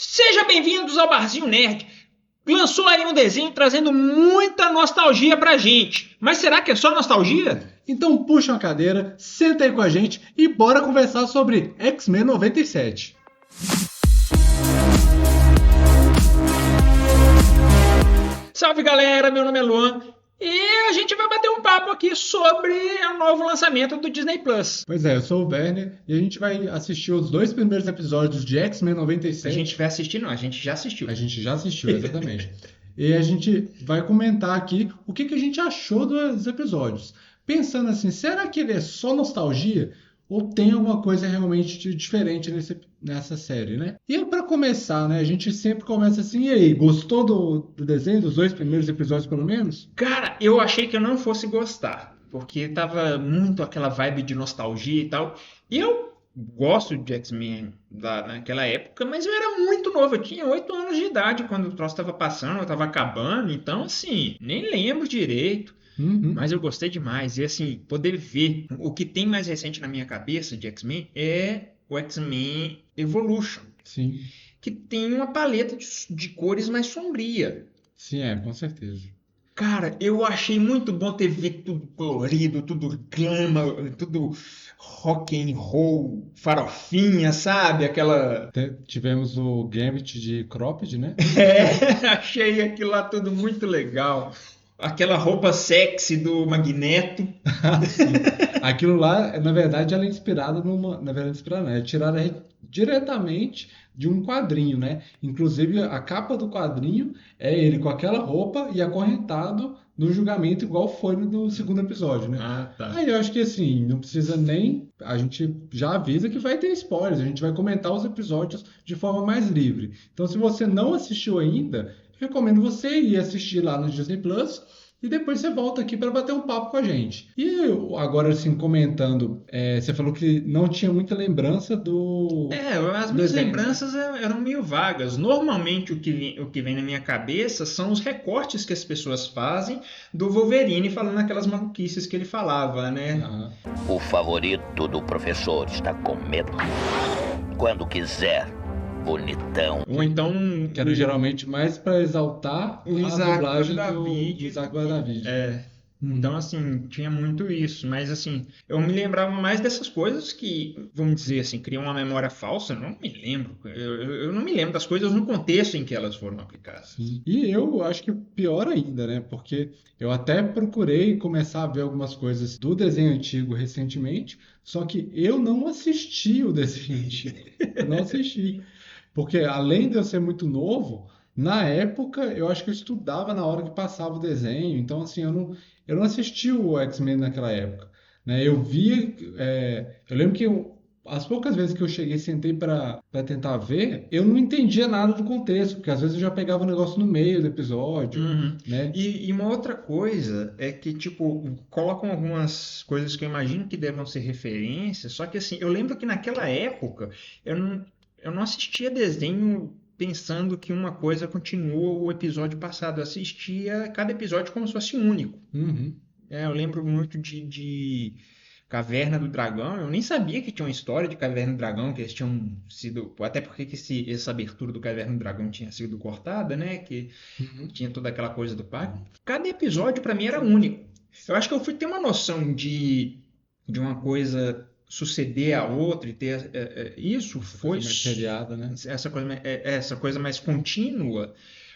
Seja bem-vindos ao Barzinho Nerd. Lançou aí um desenho trazendo muita nostalgia pra gente. Mas será que é só nostalgia? Então puxa uma cadeira, senta aí com a gente e bora conversar sobre X-Men 97. Salve galera, meu nome é Luan e a gente vai bater um papo aqui sobre o novo lançamento do Disney Plus. Pois é, eu sou o Werner e a gente vai assistir os 2 primeiros episódios de X-Men 97. A gente vai assistir não, a gente já assistiu. A gente já assistiu, exatamente. E a gente vai comentar aqui o que a gente achou dos episódios. Pensando assim, será que ele é só nostalgia? Ou tem alguma coisa realmente diferente nessa série, né? E para começar, né? A gente sempre começa assim, e aí, gostou do desenho, dos 2 primeiros episódios pelo menos? Cara, eu achei que eu não fosse gostar, porque tava muito aquela vibe de nostalgia e tal. E eu gosto de X-Men naquela época, mas eu era muito novo, eu tinha 8 anos de idade quando o troço tava passando, eu tava acabando, então assim, nem lembro direito. Mas eu gostei demais. E assim, poder ver o que tem mais recente na minha cabeça de X-Men é o X-Men Evolution. Sim. Que tem uma paleta de cores mais sombria. Sim, com certeza. Cara, eu achei muito bom ter visto tudo colorido, tudo glamour, tudo rock and roll, farofinha, sabe? Aquela... Tivemos o Gambit de Cropped, né? Achei aquilo lá tudo muito legal. Aquela roupa sexy do Magneto. Sim. Aquilo lá, na verdade, ela é inspirada numa... Na verdade, inspirada não, é tirada diretamente de um quadrinho, né? Inclusive, a capa do quadrinho é ele com aquela roupa e acorrentado no julgamento, igual foi no segundo episódio, né? Ah, tá. Aí eu acho que, assim, não precisa nem... A gente já avisa que vai ter spoilers. A gente vai comentar os episódios de forma mais livre. Então, se você não assistiu ainda... Recomendo você ir assistir lá no Disney Plus e depois você volta aqui para bater um papo com a gente. E agora, assim, comentando, você falou que não tinha muita lembrança do... As minhas lembranças eram meio vagas. Normalmente o que vem na minha cabeça são os recortes que as pessoas fazem do Wolverine falando aquelas maluquices que ele falava, né? O favorito do professor está com medo. Quando quiser... bonitão. Ou então... Que era geralmente mais para exaltar o a dublagem do Isaac Badavid. Então, assim, tinha muito isso. Mas, assim, eu me lembrava mais dessas coisas que, vamos dizer assim, criam uma memória falsa. Eu não me lembro. Eu não me lembro das coisas no contexto em que elas foram aplicadas. Sim. E eu acho que pior ainda, né? Porque eu até procurei começar a ver algumas coisas do desenho antigo recentemente, só que eu não assisti o desenho antigo. Eu não assisti. Porque além de eu ser muito novo, na época eu acho que eu estudava na hora que passava o desenho. Então, assim, eu não assisti o X-Men naquela época, né? Eu via... eu lembro que as poucas vezes que eu cheguei e sentei para tentar ver, eu não entendia nada do contexto, porque às vezes eu já pegava o negócio no meio do episódio, né? E uma outra coisa é que, tipo, colocam algumas coisas que eu imagino que devam ser referências, só que, assim, eu lembro que naquela época eu não assistia desenho pensando que uma coisa continua o episódio passado. Eu assistia cada episódio como se fosse único. Eu lembro muito de Caverna do Dragão. Eu nem sabia que tinha uma história de Caverna do Dragão, que eles tinham sido... Até porque que essa abertura do Caverna do Dragão tinha sido cortada, né? Que tinha toda aquela coisa do parque. Cada episódio, para mim, era único. Eu acho que eu fui ter uma noção de uma coisa... suceder a outra e ter isso foi seriada, né? Essa coisa mais contínua.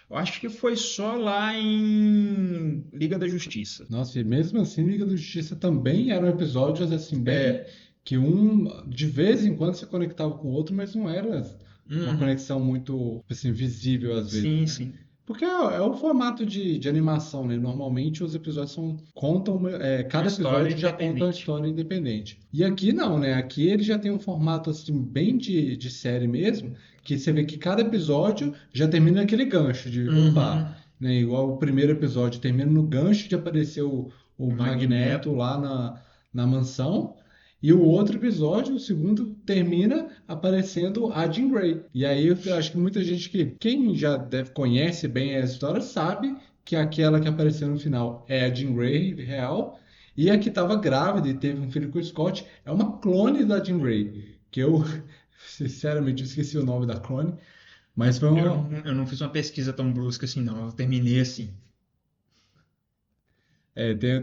Eu acho que foi só lá em Liga da Justiça. Nossa, e mesmo assim Liga da Justiça também eram episódios assim bem que um de vez em quando se conectava com o outro, mas não era uma conexão muito assim visível às vezes. Sim. Porque é o formato de animação, né? Normalmente os episódios contam... cada episódio já conta uma história independente. E aqui não, né? Aqui ele já tem um formato assim, bem de série mesmo, que você vê que cada episódio já termina naquele gancho de... Opa, né? Igual o primeiro episódio termina no gancho de aparecer o Magneto lá na mansão. E o outro episódio, o segundo, termina aparecendo a Jean Grey. E aí eu acho que muita gente quem já conhece bem a história, sabe que aquela que apareceu no final é a Jean Grey real. E a que estava grávida e teve um filho com o Scott é uma clone da Jean Grey. Que eu, sinceramente, esqueci o nome da clone. Mas foi Eu não fiz uma pesquisa tão brusca assim, não. Eu terminei assim.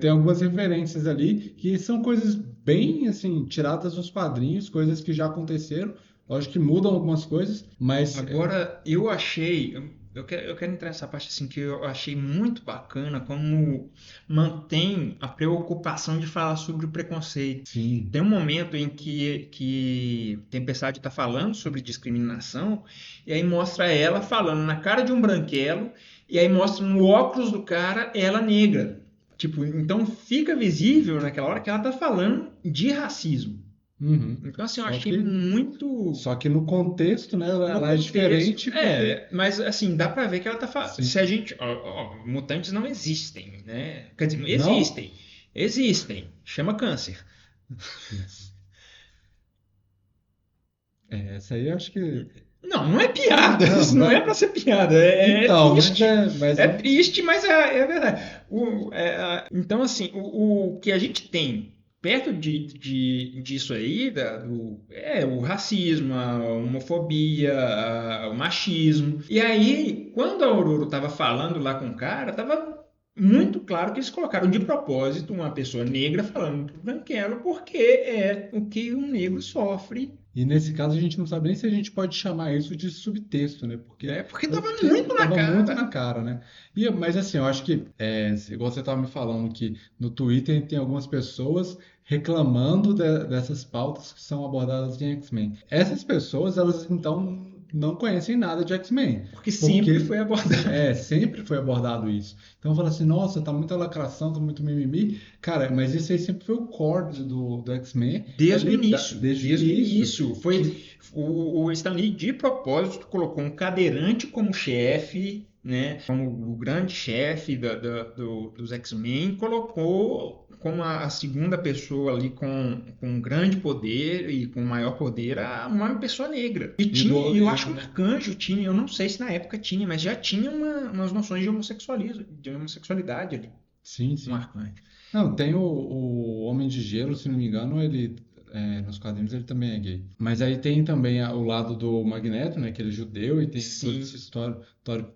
Tem algumas referências ali que são coisas bem, assim, tiradas dos quadrinhos, coisas que já aconteceram. Lógico que mudam algumas coisas, mas Agora, eu achei. Eu quero entrar nessa parte assim que eu achei muito bacana como mantém a preocupação de falar sobre o preconceito. sim. Tem um momento em que Tempestade está falando sobre discriminação, e aí mostra ela falando na cara de um branquelo, e aí mostra no óculos do cara ela negra. Tipo, então fica visível naquela hora que ela está falando de racismo. Uhum. Então, assim, eu Só achei que, muito. só que no contexto, né, No ela é contexto, diferente porque... mas assim, dá pra ver que ela tá falando. Sim. Se a gente. Mutantes não existem, né? Quer dizer, Não? existem. Existem. Chama câncer. Essa aí eu acho que... Não, não é piada. Não, Isso não é mas... pra ser piada. É Então, triste. mas É triste, mas é verdade. Então, assim, o que a gente tem perto disso aí, o racismo, a homofobia, o machismo. E aí, quando a Aurora estava falando lá com o cara, estava muito claro que eles colocaram de propósito uma pessoa negra falando pro branquelo, porque é o que um negro sofre. E nesse caso a gente não sabe nem se a gente pode chamar isso de subtexto, né? Porque estava muito na tava muito na cara. cara, né? Mas assim, eu acho que, igual você estava me falando, que no Twitter tem algumas pessoas reclamando dessas pautas que são abordadas em X-Men. Essas pessoas, elas então não conhecem nada de X-Men. Porque sempre foi abordado. Sempre foi abordado isso. Então fala assim, nossa, tá muita lacração, tá muito mimimi. Cara, mas isso aí sempre foi o core do X-Men. Desde o lidar- início. Desde o Desde o início. início. O Stan Lee, de propósito, colocou um cadeirante como chefe, né? Como o grande chefe dos X-Men, colocou como a segunda pessoa ali com um grande poder e com maior poder uma pessoa negra. E tinha, eu acho que o Arcanjo tinha, eu não sei se na época tinha, mas já tinha umas noções de homossexualidade ali. Sim, sim. Um Arcanjo. Não, tem o Homem de Gelo, se não me engano, ele nos quadrinhos ele também é gay. Mas aí tem também o lado do Magneto, né, que ele é judeu e tem todo esse histórico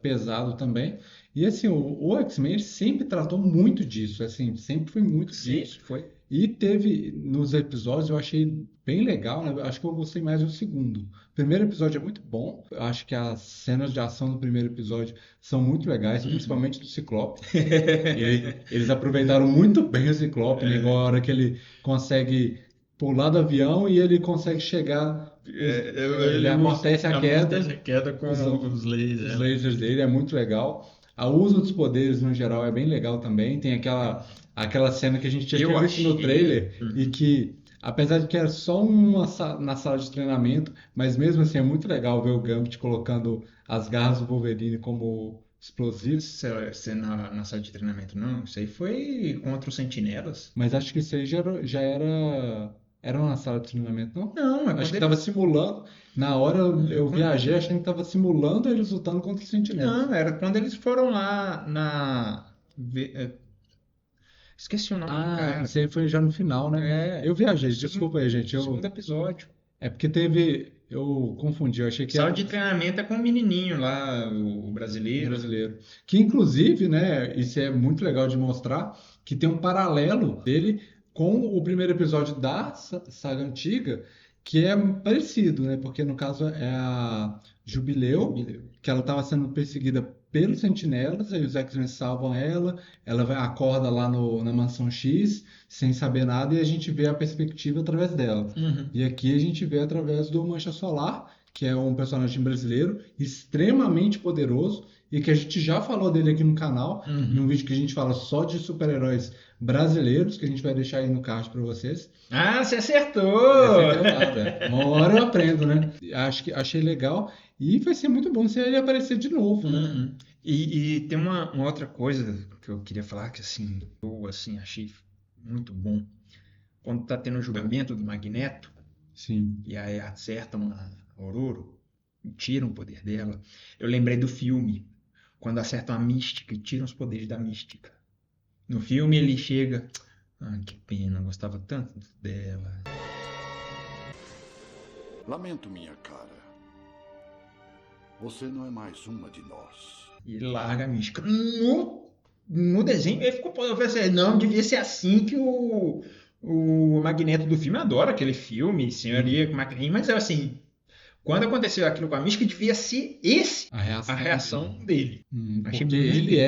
pesado também. E assim, o X-Men ele sempre tratou muito disso, assim, sempre foi muito disso. Foi. E teve nos episódios, eu achei bem legal, né? Acho que eu gostei mais do segundo. O primeiro episódio é muito bom. Eu acho que as cenas de ação do primeiro episódio são muito legais, principalmente do Ciclope. Eles aproveitaram muito bem o Ciclope, né? Igual a hora que ele consegue pular do avião e ele consegue chegar. Ele amortece a queda. Amortece a queda com os lasers. Os lasers dele é muito legal. O uso dos poderes no geral é bem legal também. Tem aquela cena que a gente tinha visto no trailer e que, apesar de que era só na sala de treinamento, mas mesmo assim é muito legal ver o Gambit colocando as garras do Wolverine como explosivos. Isso é na sala de treinamento, não. Isso aí foi contra os Sentinelas. Mas acho que isso aí já era. Era na sala de treinamento, não? Não, Acho que estava simulando. Na hora eu viajei achando que estava simulando eles lutando contra os sentinelas. Não, era quando eles foram lá esqueci o nome do cara. Isso aí foi já no final, né? Eu viajei, desculpa aí, gente. Segundo episódio. É porque teve. Eu confundi, eu achei que Sala era de treinamento é com o menininho lá, o brasileiro. Que inclusive, né, isso é muito legal de mostrar, que tem um paralelo dele com o primeiro episódio da saga antiga, que é parecido, né? Porque no caso é a Jubileu, que ela estava sendo perseguida pelos sentinelas, aí os X-Men salvam ela acorda lá na Mansão X, sem saber nada, e a gente vê a perspectiva através dela. E aqui a gente vê através do Mancha Solar, que é um personagem brasileiro extremamente poderoso, e que a gente já falou dele aqui no canal, em um vídeo que a gente fala só de super-heróis brasileiros, que a gente vai deixar aí no card para vocês. Ah, você acertou! Uma hora eu aprendo, né? Achei legal. E vai ser muito bom se ele aparecer de novo, né? E tem uma outra coisa que eu queria falar que assim, eu achei muito bom. Quando tá tendo o julgamento do Magneto, sim, e aí acertam a Aurora, tiram o poder dela. Eu lembrei do filme, quando acertam a Mística e tiram os poderes da Mística. No filme ele chega, que pena, eu gostava tanto dela. Lamento, minha cara. Você não é mais uma de nós. E ele larga a mística. No desenho, ele ficou. Eu falei assim, não, devia ser assim que o Magneto do filme adora aquele filme, Senhoria McLean, mas é assim. Quando aconteceu aquilo com a mística, devia ser a reação dele. Porque ele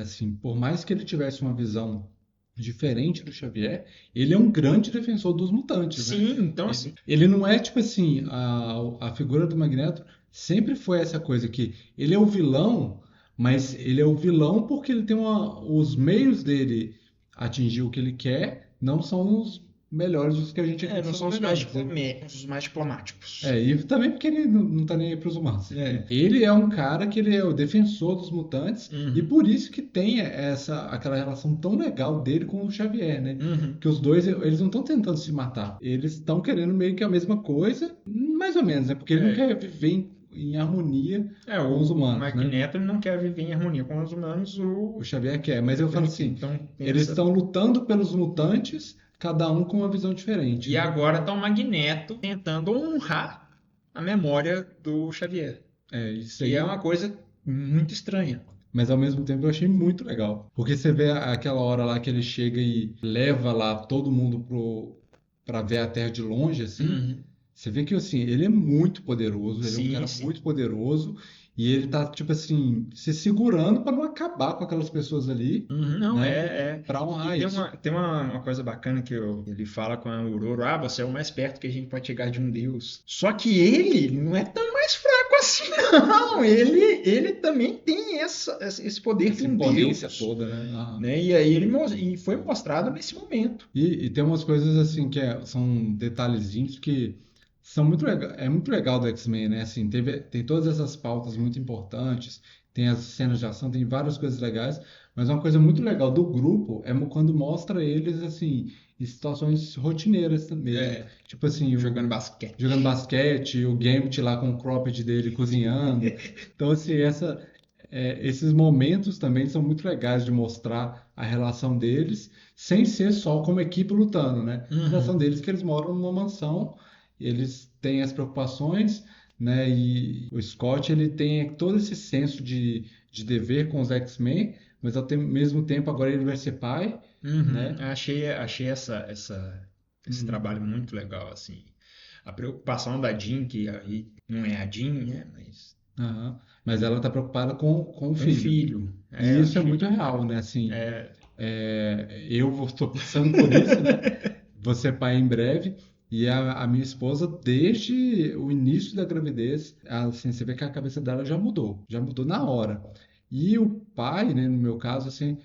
assim, por mais que ele tivesse uma visão diferente do Xavier, ele é um grande defensor dos mutantes. Sim, né? então assim. Ele não é tipo assim, a figura do Magneto sempre foi essa coisa que ele é o vilão, mas ele é o vilão porque ele tem os meios dele atingir o que ele quer, não são os melhores dos que a gente não são os mais diplomáticos. E também porque ele não tá nem aí pros humanos. Ele é um cara que ele é o defensor dos mutantes, e por isso que tem aquela relação tão legal dele com o Xavier, né? Que os dois, eles não estão tentando se matar. Eles estão querendo meio que a mesma coisa, mais ou menos, né? Porque ele não quer viver em harmonia com os humanos. O Magneto não quer viver em harmonia com os humanos. O Xavier quer, mas eu falo assim, eles estão lutando pelos mutantes, cada um com uma visão diferente. E agora tá o Magneto tentando honrar a memória do Xavier. Isso aí. E é uma coisa muito estranha. Mas ao mesmo tempo eu achei muito legal. Porque você vê aquela hora lá que ele chega e leva lá todo mundo pra ver a Terra de longe, assim. Você vê que assim, ele é muito poderoso, ele é um cara muito poderoso. E ele tá, tipo assim, se segurando para não acabar com aquelas pessoas ali. Pra honrar isso. Tem uma coisa bacana que ele fala com a Aurora, você é o mais perto que a gente pode chegar de um deus. Só que ele não é tão mais fraco assim, não. Ele também tem esse poder de um deus. Toda, né? E aí foi mostrado nesse momento. E tem umas coisas assim que são detalhezinhos que são muito legal do X-Men, né? Assim, tem todas essas pautas muito importantes, tem as cenas de ação, tem várias coisas legais, mas uma coisa muito legal do grupo é quando mostra eles, assim, em situações rotineiras também. Tipo assim, jogando basquete, o Gambit lá com o cropped dele cozinhando. Então, assim, esses momentos também são muito legais de mostrar a relação deles, sem ser só como equipe lutando, né? A relação deles que eles moram numa mansão. Eles têm as preocupações, né? E o Scott ele tem todo esse senso de dever com os X-Men, mas ao mesmo tempo agora ele vai ser pai, né? Achei esse trabalho muito legal, assim. A preocupação da Jean, que aí não é a Jean, né? Mas ela está preocupada com o filho. E isso é muito real, né? Assim, eu estou passando por isso, né? Vou ser pai em breve. E a minha esposa, desde o início da gravidez, assim, você vê que a cabeça dela já mudou na hora. E o pai, né, no meu caso, assim,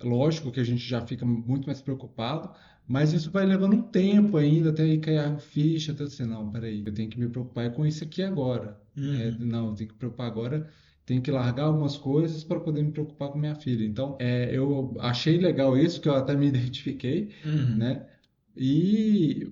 lógico que a gente já fica muito mais preocupado, mas isso vai levando um tempo ainda até aí cair a ficha, até assim, não, peraí, eu tenho que me preocupar com isso aqui agora. Não, eu tenho que me preocupar agora, tenho que largar algumas coisas para poder me preocupar com minha filha. Então, eu achei legal isso, que eu até me identifiquei, né?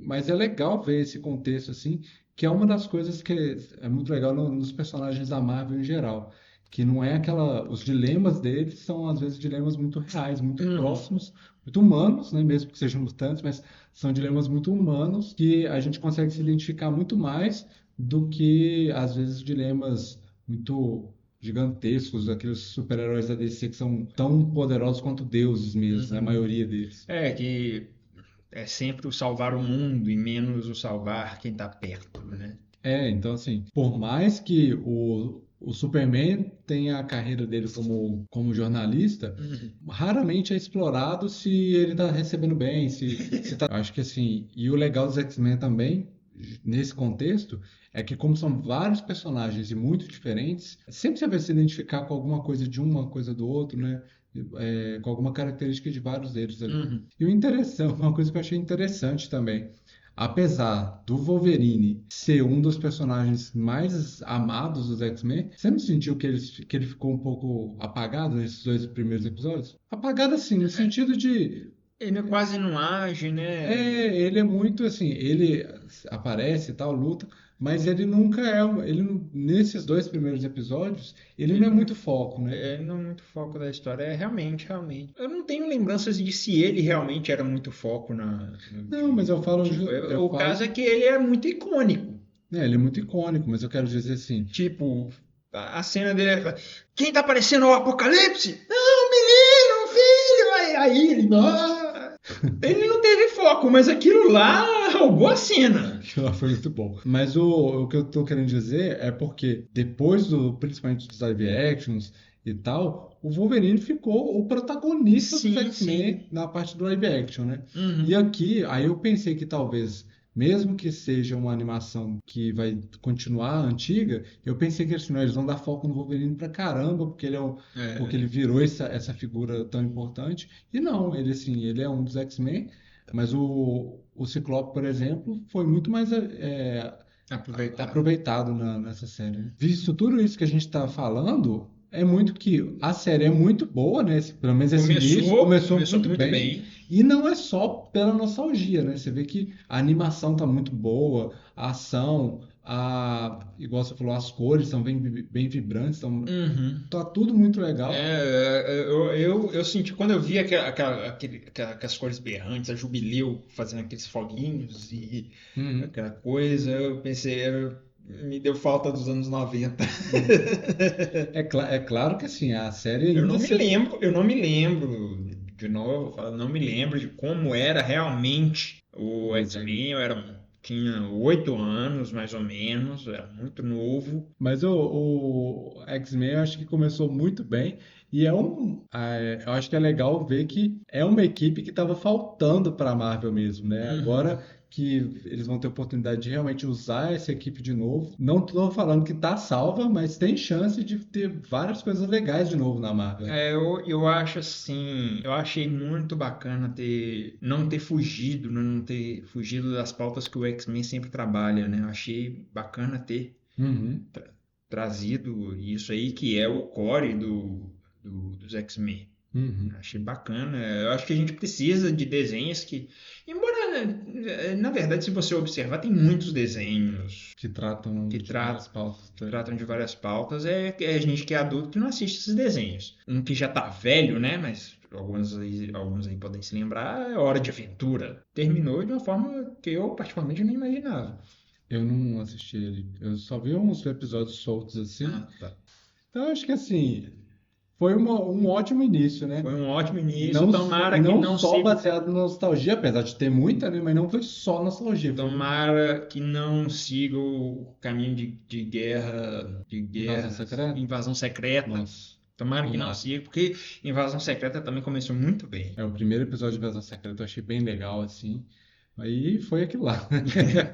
Mas é legal ver esse contexto assim, que é uma das coisas que é muito legal nos personagens da Marvel em geral, que não é os dilemas deles são às vezes dilemas muito reais, muito próximos, muito humanos, né, mesmo que sejam mutantes, mas são dilemas muito humanos que a gente consegue se identificar muito mais do que às vezes dilemas muito gigantescos, aqueles super-heróis da DC que são tão poderosos quanto deuses mesmo, né, a maioria deles. Que é sempre o salvar o mundo e menos o salvar quem está perto, né? Então assim, por mais que o Superman tenha a carreira dele como jornalista, raramente é explorado se ele está recebendo bem, Acho que assim, e o legal dos X-Men também, nesse contexto, é que como são vários personagens e muito diferentes, sempre você vai se identificar com alguma coisa de uma coisa do outro, né? Com alguma característica de vários deles ali. E o interessante, uma coisa que eu achei interessante também, apesar do Wolverine ser um dos personagens mais amados dos X-Men, você não sentiu que ele ficou um pouco apagado nesses 2 primeiros episódios? Apagado assim, no sentido de... Ele quase não age, né? Ele é muito assim, ele aparece e tal, luta, mas ele nunca nesses 2 primeiros episódios, ele não é muito foco, né? Ele não é muito foco da história, realmente. Eu não tenho lembranças de se ele realmente era muito foco Não, mas eu falo... caso é que ele é muito icônico. Ele é muito icônico, mas eu quero dizer assim... Tipo, a cena dele é: quem tá aparecendo é o Apocalipse? Não, menino, filho! Aí ele, ele não teve foco, mas aquilo lá roubou a cena. Aquilo lá foi muito bom. Mas o que eu tô querendo dizer é porque depois principalmente dos live actions e tal, o Wolverine ficou o protagonista dos X-Men na parte do live action, né? Uhum. E aqui, aí eu pensei que talvez, mesmo que seja uma animação que vai continuar antiga, eu pensei que assim, não, eles vão dar foco no Wolverine pra caramba, porque porque ele virou essa figura tão importante. E não, ele assim, ele é um dos X-Men, mas o Ciclope, por exemplo, foi muito mais aproveitado nessa série, né? Visto tudo isso que a gente está falando, é muito que a série é muito boa, né? Pelo menos esse início começou muito bem. E não é só pela nostalgia, né? Você vê que a animação tá muito boa, a ação, igual você falou, as cores são bem vibrantes, tá tudo muito legal. Eu senti, quando eu vi aquelas cores berrantes, a Jubileu fazendo aqueles foguinhos e aquela coisa, eu pensei, me deu falta dos anos 90. É claro que assim, a série ainda eu não me lembro, de novo, eu não me lembro de como era realmente o X-Men. Tinha 8 anos, mais ou menos, era muito novo. Mas o X-Men eu acho que começou muito bem. E eu acho que é legal ver que é uma equipe que estava faltando para a Marvel mesmo, né? Agora que eles vão ter oportunidade de realmente usar essa equipe de novo. Não estou falando que está salva, mas tem chance de ter várias coisas legais de novo na Marvel. Eu acho assim, eu achei muito bacana não ter fugido das pautas que o X-Men sempre trabalha, né? Eu achei bacana ter trazido isso aí, que é o core dos X-Men. Achei bacana. Eu acho que a gente precisa de desenhos que, embora, na verdade, se você observar, tem muitos desenhos que tratam de várias pautas. Tratam de várias pautas. É a gente que é adulto que não assiste esses desenhos. Um que já tá velho, né? Mas alguns aí podem se lembrar, é Hora de Aventura. Terminou de uma forma que eu particularmente não imaginava. Eu não assisti ele. Eu só vi uns episódios soltos assim. Tá. Então acho que assim, foi um ótimo início, né? Foi um ótimo início. Tomara que não só baseado na nostalgia, apesar de ter muita, né? Mas não foi só nostalgia. Tomara que não siga o caminho de guerra, invasão secreta. Nossa. Tomara que não siga, porque Invasão Secreta também começou muito bem. O primeiro episódio de Invasão Secreta eu achei bem legal, assim. Aí foi aquilo lá.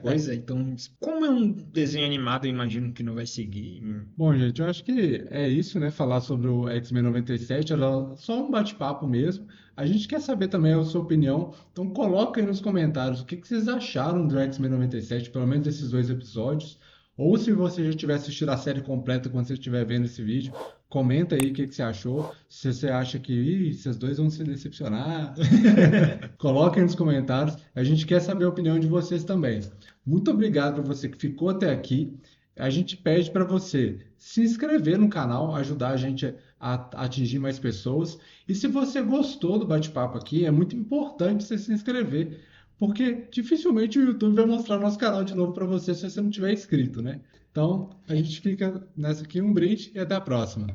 Pois é, então, como é um desenho animado, eu imagino que não vai seguir. Bom, gente, eu acho que é isso, né? Falar sobre o X-Men 97 era só um bate-papo mesmo. A gente quer saber também a sua opinião, então coloca aí nos comentários o que vocês acharam do X-Men 97, pelo menos esses 2 episódios. Ou se você já tiver assistido a série completa quando você estiver vendo esse vídeo, comenta aí o que você achou. Se você acha que esses 2 vão se decepcionar, coloca aí nos comentários. A gente quer saber a opinião de vocês também. Muito obrigado para você que ficou até aqui. A gente pede para você se inscrever no canal, ajudar a gente a atingir mais pessoas. E se você gostou do bate-papo aqui, é muito importante você se inscrever, porque dificilmente o YouTube vai mostrar nosso canal de novo para você se você não tiver inscrito, né? Então, a gente fica nessa aqui, um brinde e até a próxima.